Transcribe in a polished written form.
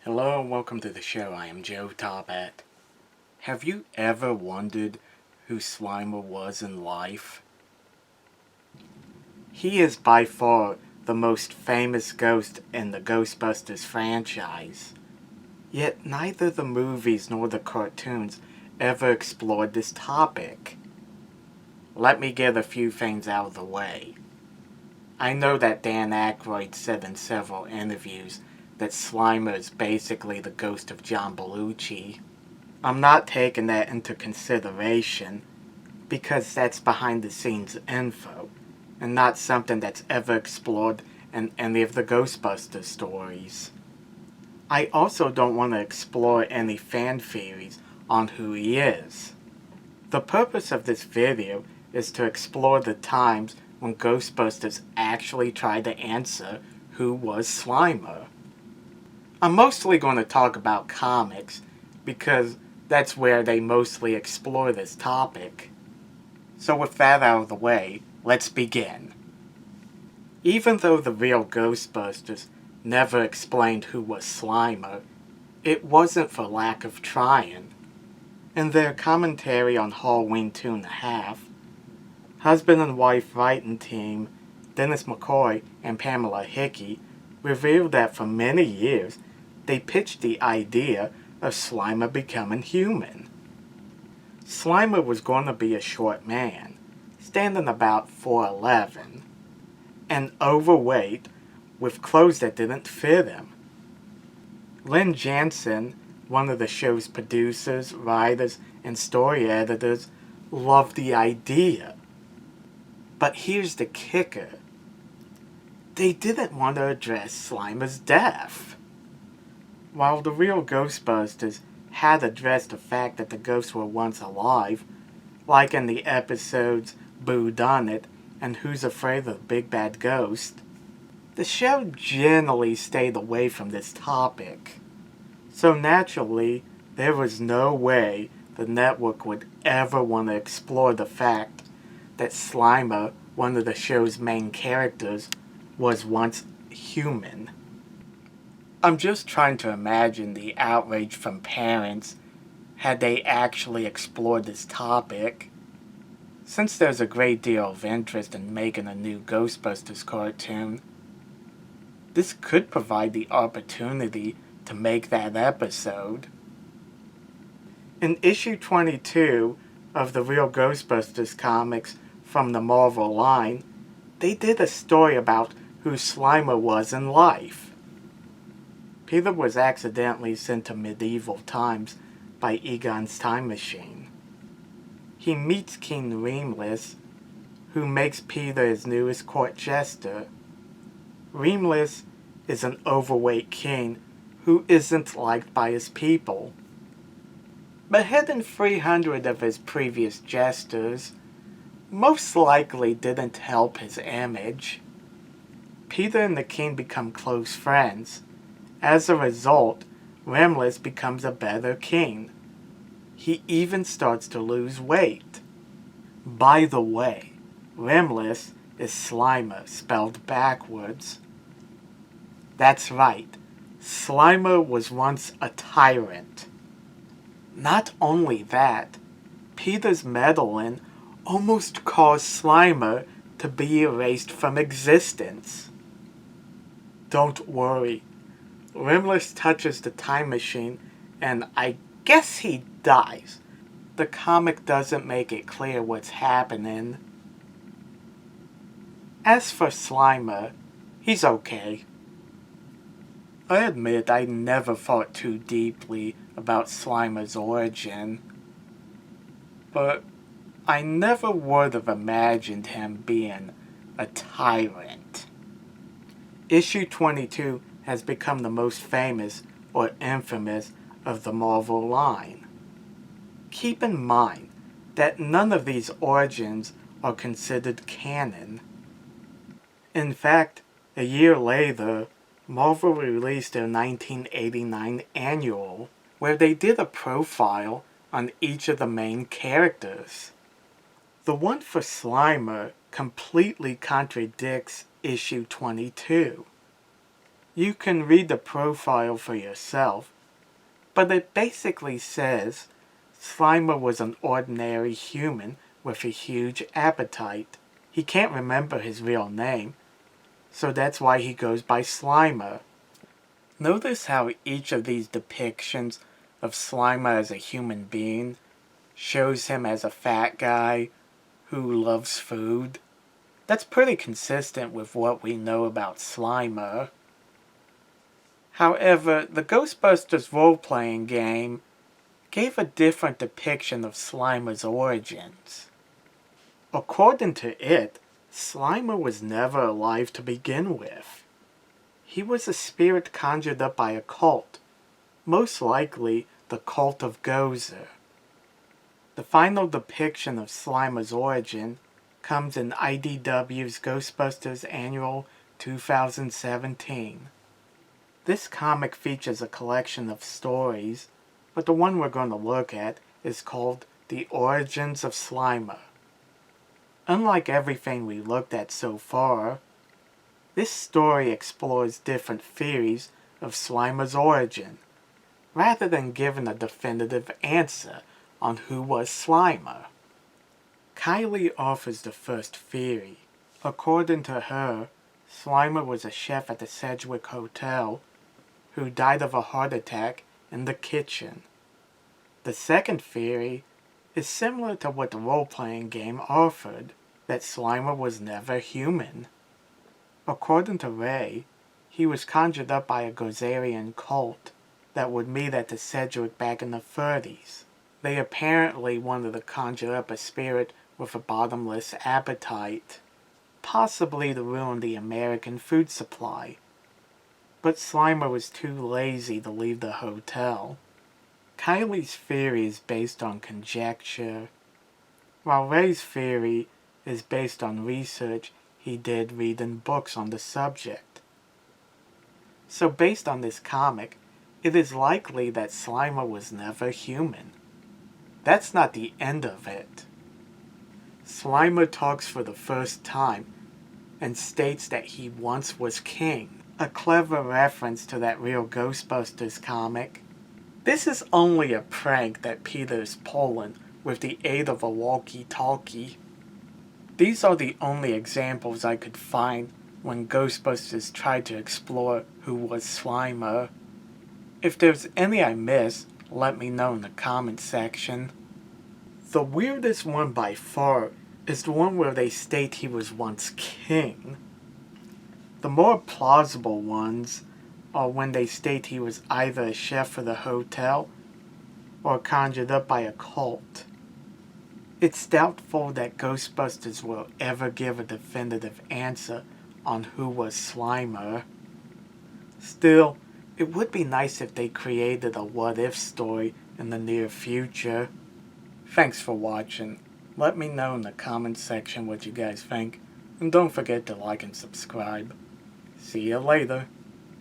Hello and welcome to the show. I am Joe Tophat. Have you ever wondered who Slimer was in life? He is by far the most famous ghost in the Ghostbusters franchise. Yet neither the movies nor the cartoons ever explored this topic. Let me get a few things out of the way. I know that Dan Aykroyd said in several interviews that Slimer is basically the ghost of John Belushi. I'm not taking that into consideration because that's behind the scenes info and not something that's ever explored in any of the Ghostbusters stories. I also don't want to explore any fan theories on who he is. The purpose of this video is to explore the times when Ghostbusters actually tried to answer who was Slimer. I'm mostly going to talk about comics because that's where they mostly explore this topic. So with that out of the way, let's begin. Even though the real Ghostbusters never explained who was Slimer, it wasn't for lack of trying. In their commentary on Halloween 2.5, husband and wife writing team Dennis McCoy and Pamela Hickey revealed that for many years they pitched the idea of Slimer becoming human. Slimer was going to be a short man, standing about 4'11", and overweight with clothes that didn't fit him. Lynn Jansen, one of the show's producers, writers, and story editors, loved the idea. But here's the kicker. They didn't want to address Slimer's death. While the real Ghostbusters had addressed the fact that the ghosts were once alive, like in the episodes Boo Done It and Who's Afraid of the Big Bad Ghost, the show generally stayed away from this topic. So naturally, there was no way the network would ever want to explore the fact that Slimer, one of the show's main characters, was once human. I'm just trying to imagine the outrage from parents had they actually explored this topic. Since there's a great deal of interest in making a new Ghostbusters cartoon, this could provide the opportunity to make that episode. In issue 22 of the Real Ghostbusters comics from the Marvel line, they did a story about who Slimer was in life. Peter was accidentally sent to medieval times by Egon's time machine. He meets King Reemless, who makes Peter his newest court jester. Reemless is an overweight king who isn't liked by his people. Beheading 300 of his previous jesters most likely didn't help his image. Peter and the king become close friends. As a result, Reemless becomes a better king. He even starts to lose weight. By the way, Reemless is Slimer spelled backwards. That's right, Slimer was once a tyrant. Not only that, Peter's meddling almost caused Slimer to be erased from existence. Don't worry, Reemless touches the time machine and I guess he dies. The comic doesn't make it clear what's happening. As for Slimer, he's okay. I admit I never thought too deeply about Slimer's origin, but I never would have imagined him being a tyrant. Issue 22 has become the most famous or infamous of the Marvel line. Keep in mind that none of these origins are considered canon. In fact, a year later, Marvel released their 1989 annual, where they did a profile on each of the main characters. The one for Slimer completely contradicts issue 22. You can read the profile for yourself, but it basically says Slimer was an ordinary human with a huge appetite. He can't remember his real name, so that's why he goes by Slimer. Notice how each of these depictions of Slimer as a human being shows him as a fat guy who loves food. That's pretty consistent with what we know about Slimer. However, the Ghostbusters role-playing game gave a different depiction of Slimer's origins. According to it, Slimer was never alive to begin with. He was a spirit conjured up by a cult, most likely the cult of Gozer. The final depiction of Slimer's origin comes in IDW's Ghostbusters Annual 2017. This comic features a collection of stories, but the one we're going to look at is called The Origins of Slimer. Unlike everything we looked at so far, this story explores different theories of Slimer's origin, rather than giving a definitive answer on who was Slimer. Kylie offers the first theory. According to her, Slimer was a chef at the Sedgwick Hotel who died of a heart attack in the kitchen. The second theory is similar to what the role-playing game offered, that Slimer was never human. According to Ray, he was conjured up by a Gozerian cult that would meet at the Sedgwick back in the 30s. They apparently wanted to conjure up a spirit with a bottomless appetite, possibly to ruin the American food supply. But Slimer was too lazy to leave the hotel. Kylie's theory is based on conjecture, while Ray's theory is based on research he did reading books on the subject. So based on this comic, it is likely that Slimer was never human. That's not the end of it. Slimer talks for the first time and states that he once was king, a clever reference to that real Ghostbusters comic. This is only a prank that Peter is pulling with the aid of a walkie-talkie. These are the only examples I could find when Ghostbusters tried to explore who was Slimer. If there's any I missed, let me know in the comment section. The weirdest one by far is the one where they state he was once king. The more plausible ones are when they state he was either a chef for the hotel or conjured up by a cult. It's doubtful that Ghostbusters will ever give a definitive answer on who was Slimer. Still, it would be nice if they created a what-if story in the near future. Thanks for watching. Let me know in the comments section what you guys think, and don't forget to like and subscribe. See you later.